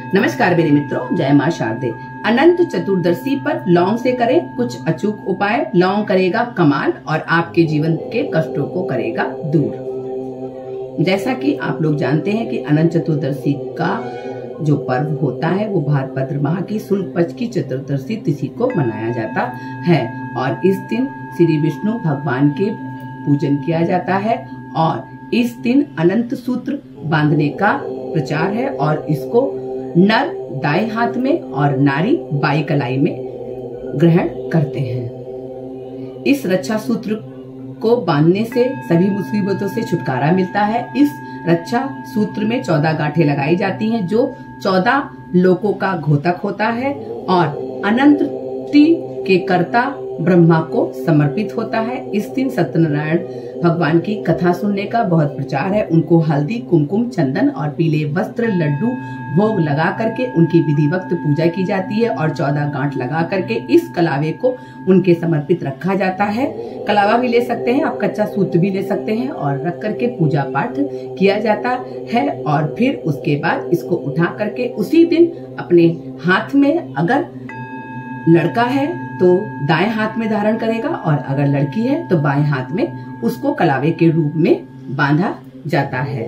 नमस्कार मेरे मित्रों, जय मां शारदे। अनंत चतुर्दशी पर लौंग से करें कुछ अचूक उपाय। लौंग करेगा कमाल और आपके जीवन के कष्टों को करेगा दूर। जैसा कि आप लोग जानते हैं कि अनंत चतुर्दशी का जो पर्व होता है वो भाद्रपद माह की शुक्ल पक्ष की चतुर्दशी तिथि को मनाया जाता है और इस दिन श्री विष्णु भगवान के पूजन किया जाता है और इस दिन अनंत सूत्र बांधने का प्रचार है और इसको नर दाएं हाथ में और नारी बाई कलाई में ग्रहण करते हैं। इस रक्षा सूत्र को बांधने से सभी मुसीबतों से छुटकारा मिलता है। इस रक्षा सूत्र में 14 गांठें लगाई जाती हैं जो 14 लोकों का घोतक होता है और अनंतटी के कर्ता ब्रह्मा को समर्पित होता है। इस दिन सत्यनारायण भगवान की कथा सुनने का बहुत प्रचार है। उनको हल्दी, कुमकुम, चंदन और पीले वस्त्र, लड्डू भोग लगा करके उनकी विधिवत पूजा की जाती है और 14 गांठ लगा करके इस कलावे को उनके समर्पित रखा जाता है। कलावा भी ले सकते हैं आप, कच्चा सूत भी ले सकते हैं और रख करके पूजा पाठ किया जाता है और फिर उसके बाद इसको उठा करके उसी दिन अपने हाथ में, अगर लड़का है तो दाएं हाथ में धारण करेगा और अगर लड़की है तो बाएं हाथ में उसको कलावे के रूप में बांधा जाता है।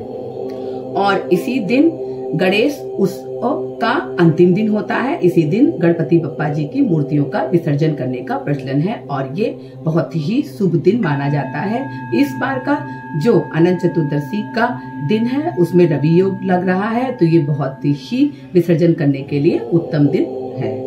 और इसी दिन गणेश उत्सव का अंतिम दिन होता है। इसी दिन गणपति बप्पा जी की मूर्तियों का विसर्जन करने का प्रचलन है और ये बहुत ही शुभ दिन माना जाता है। इस बार का जो अनंत चतुर्दशी का दिन है उसमें रवि योग लग रहा है तो ये बहुत ही विसर्जन करने के लिए उत्तम दिन है।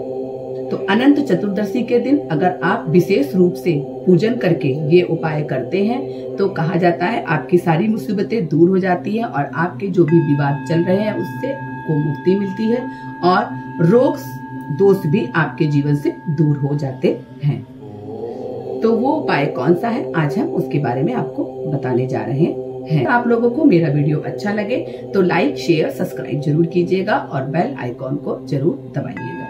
तो अनंत चतुर्दशी के दिन अगर आप विशेष रूप से पूजन करके ये उपाय करते हैं तो कहा जाता है आपकी सारी मुसीबतें दूर हो जाती हैं और आपके जो भी विवाद चल रहे हैं उससे आपको मुक्ति मिलती है और रोग दोष भी आपके जीवन से दूर हो जाते हैं। तो वो उपाय कौन सा है, आज हम उसके बारे में आपको बताने जा रहे हैं। आप लोगों को मेरा वीडियो अच्छा लगे तो लाइक, शेयर, सब्सक्राइब जरूर कीजिएगा और बेल आइकॉन को जरूर दबाइएगा।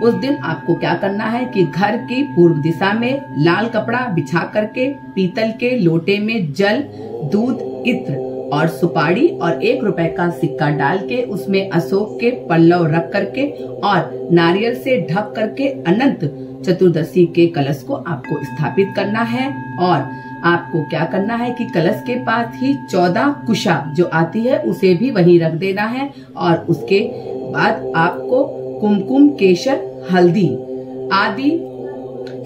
उस दिन आपको क्या करना है कि घर की पूर्व दिशा में लाल कपड़ा बिछा करके पीतल के लोटे में जल, दूध, इत्र और सुपारी और 1 रुपए का सिक्का डाल के उसमें अशोक के पल्लव रख करके और नारियल से ढक करके अनंत चतुर्दशी के कलश को आपको स्थापित करना है। और आपको क्या करना है कि कलश के पास ही 14 कुशा जो आती है उसे भी वहीं रख देना है और उसके बाद आपको कुमकुम, केशर, हल्दी आदि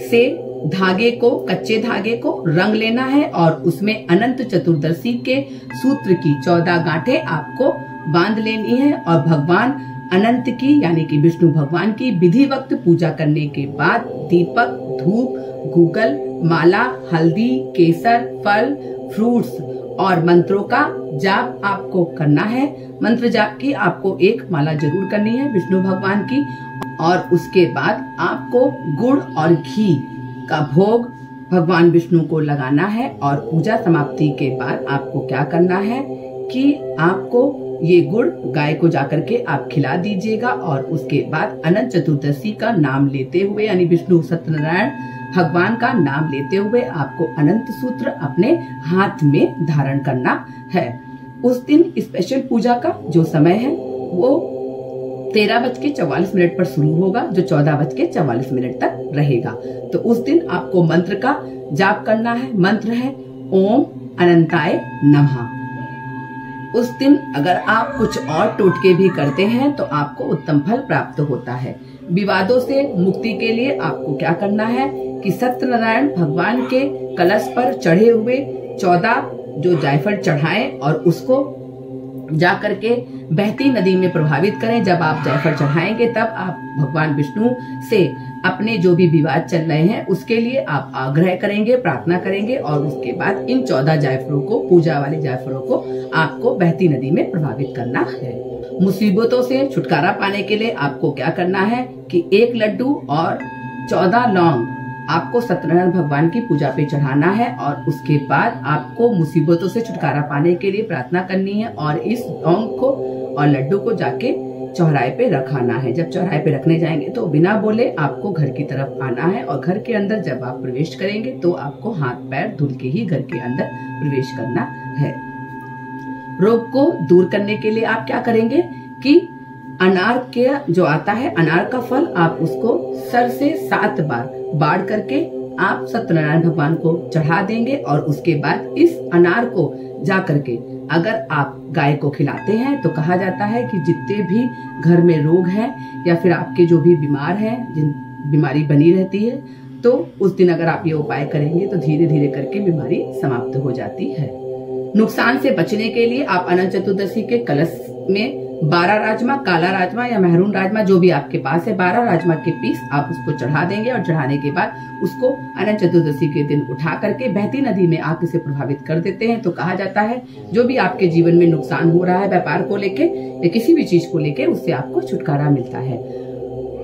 से धागे को, कच्चे धागे को रंग लेना है और उसमें अनंत चतुर्दशी के सूत्र की 14 गांठें आपको बांध लेनी है और भगवान अनंत की यानी कि विष्णु भगवान की विधिवत पूजा करने के बाद दीपक, धूप, गूगल, माला, हल्दी, केसर, फल, फ्रूट्स और मंत्रों का जाप आपको करना है। मंत्र जाप की आपको 1 माला जरूर करनी है विष्णु भगवान की और उसके बाद आपको गुड़ और घी का भोग भगवान विष्णु को लगाना है और पूजा समाप्ति के बाद आपको क्या करना है कि आपको ये गुड़ गाय को जाकर के आप खिला दीजिएगा और उसके बाद अनंत चतुर्दशी का नाम लेते हुए यानी विष्णु सत्यनारायण भगवान का नाम लेते हुए आपको अनंत सूत्र अपने हाथ में धारण करना है। उस दिन स्पेशल पूजा का जो समय है वो 13:44 पर शुरू होगा जो 14:44 तक रहेगा। तो उस दिन आपको मंत्र का जाप करना है। मंत्र है ओम अनंताय नमः। उस दिन अगर आप कुछ और टोटके भी करते हैं तो आपको उत्तम फल प्राप्त होता है। विवादों से मुक्ति के लिए आपको क्या करना है कि सत्यनारायण भगवान के कलश पर चढ़े हुए 14 जो जायफल चढ़ाएं और उसको जा करके बहती नदी में प्रभावित करें। जब आप जायफल चढ़ाएंगे तब आप भगवान विष्णु से अपने जो भी विवाद चल रहे हैं उसके लिए आप आग्रह करेंगे, प्रार्थना करेंगे और उसके बाद इन 14 जायफलों को, पूजा वाले जायफलों को आपको बहती नदी में प्रभावित करना है। मुसीबतों से छुटकारा पाने के लिए आपको क्या करना है कि 1 लड्डू और 14 लौंग आपको सत्यनारायण भगवान की पूजा पे चढ़ाना है और उसके बाद आपको मुसीबतों से छुटकारा पाने के लिए प्रार्थना करनी है और इस लौंग को और लड्डू को जाके चौराहे पे रखाना है। जब चौराहे पे रखने जाएंगे तो बिना बोले आपको घर की तरफ आना है और घर के अंदर जब आप प्रवेश करेंगे तो आपको हाथ पैर धुल के ही घर के अंदर प्रवेश करना है। रोग को दूर करने के लिए आप क्या करेंगे कि अनार के जो आता है, अनार का फल, आप उसको सर से 7 बार बाढ़ करके आप सत्यनारायण भगवान को चढ़ा देंगे। और उसके बाद इस अनार को जा करके अगर आप गाय को खिलाते हैं तो कहा जाता है कि जितने भी घर में रोग हैं या फिर आपके जो भी बीमार हैं, जिन बीमारी बनी रहती है, तो उस दिन अगर आप ये उपाय करेंगे तो धीरे धीरे करके बीमारी समाप्त हो जाती है। नुकसान से बचने के लिए आप अनंत चतुर्दशी के कलश में 12 राजमा, काला राजमा या मेहरून राजमा जो भी आपके पास है, 12 राजमा के पीस आप उसको चढ़ा देंगे। और चढ़ाने के बाद उसको अनंत चतुर्दशी के दिन उठा करके बहती नदी में आग से प्रभावित कर देते हैं। तो कहा जाता है जो भी आपके जीवन में नुकसान हो रहा है व्यापार को लेके या किसी भी चीज को लेके, उससे आपको छुटकारा मिलता है।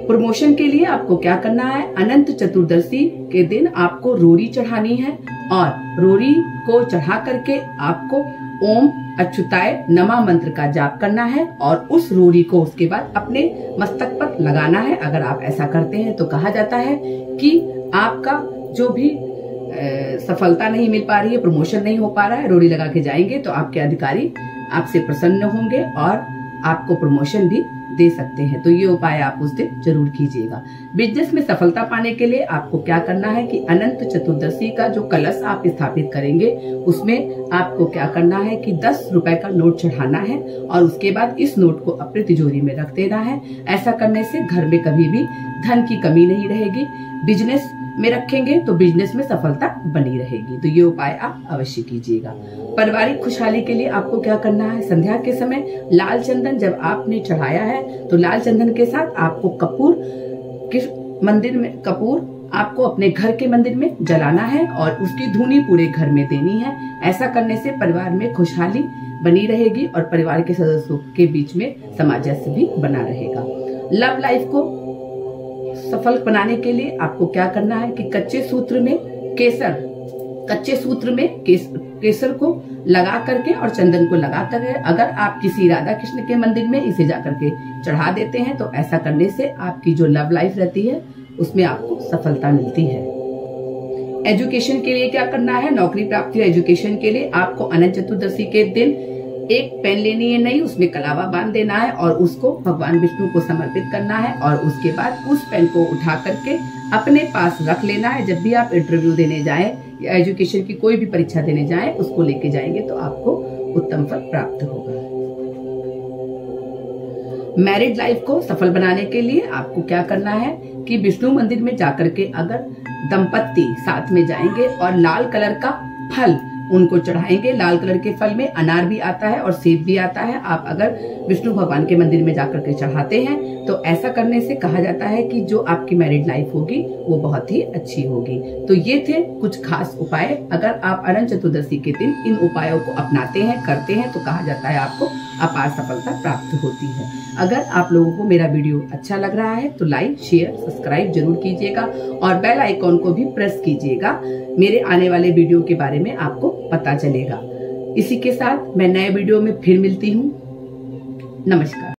प्रमोशन के लिए आपको क्या करना है, अनंत चतुर्दशी के दिन आपको रोरी चढ़ानी है और रोरी को चढ़ा करके आपको ओम अच्युताय नमः मंत्र का जाप करना है और उस रोरी को उसके बाद अपने मस्तक पर लगाना है। अगर आप ऐसा करते हैं तो कहा जाता है कि आपका जो भी सफलता नहीं मिल पा रही है, प्रमोशन नहीं हो पा रहा है, रोरी लगा के जाएंगे तो आपके अधिकारी आपसे प्रसन्न होंगे और आपको प्रमोशन भी दे सकते हैं। तो ये उपाय आप उस दिन जरूर कीजिएगा। बिजनेस में सफलता पाने के लिए आपको क्या करना है कि अनंत चतुर्दशी का जो कलश आप स्थापित करेंगे उसमें आपको क्या करना है कि 10 रुपए का नोट चढ़ाना है और उसके बाद इस नोट को अपनी तिजोरी में रख देना है। ऐसा करने से घर में कभी भी धन की कमी नहीं रहेगी। बिजनेस में रखेंगे तो बिजनेस में सफलता बनी रहेगी। तो ये उपाय आप अवश्य कीजिएगा। पारिवारिक खुशहाली के लिए आपको क्या करना है, संध्या के समय लाल चंदन जब आपने चढ़ाया है तो लाल चंदन के साथ आपको कपूर किस मंदिर में, कपूर आपको अपने घर के मंदिर में जलाना है और उसकी धुनी पूरे घर में देनी है। ऐसा करने से परिवार में खुशहाली बनी रहेगी और परिवार के सदस्यों के बीच में सामंजस्य भी बना रहेगा। लव लाइफ को सफल बनाने के लिए आपको क्या करना है कि कच्चे सूत्र में केसर को लगा करके और चंदन को लगा करके अगर आप किसी राधा कृष्ण के मंदिर में इसे जाकर के चढ़ा देते हैं तो ऐसा करने से आपकी जो लव लाइफ रहती है उसमें आपको सफलता मिलती है। एजुकेशन के लिए क्या करना है, नौकरी प्राप्ति एजुकेशन के लिए आपको अनंत चतुर्दशी के दिन एक पेन लेनी है, नहीं उसमें कलावा बांध देना है और उसको भगवान विष्णु को समर्पित करना है और उसके बाद उस पेन को उठा करके अपने पास रख लेना है। जब भी आप इंटरव्यू देने जाएं या एजुकेशन की कोई भी परीक्षा देने जाएं उसको लेके जाएंगे तो आपको उत्तम फल प्राप्त होगा। मैरिड लाइफ को सफल बनाने के लिए आपको क्या करना है कि विष्णु मंदिर में जाकर के अगर दंपत्ति साथ में जाएंगे और लाल कलर का फल उनको चढ़ाएंगे। लाल कलर के फल में अनार भी आता है और सेब भी आता है। आप अगर विष्णु भगवान के मंदिर में जाकर के चढ़ाते हैं तो ऐसा करने से कहा जाता है कि जो आपकी मैरिड लाइफ होगी वो बहुत ही अच्छी होगी। तो ये थे कुछ खास उपाय। अगर आप अनंत चतुर्दशी के दिन इन उपायों को अपनाते हैं, करते हैं तो कहा जाता है आपको अपार सफलता प्राप्त होती है। अगर आप लोगों को मेरा वीडियो अच्छा लग रहा है तो लाइक, शेयर, सब्सक्राइब जरूर कीजिएगा और बेल आइकॉन को भी प्रेस कीजिएगा। मेरे आने वाले वीडियो के बारे में आपको पता चलेगा। इसी के साथ मैं नए वीडियो में फिर मिलती हूँ। नमस्कार।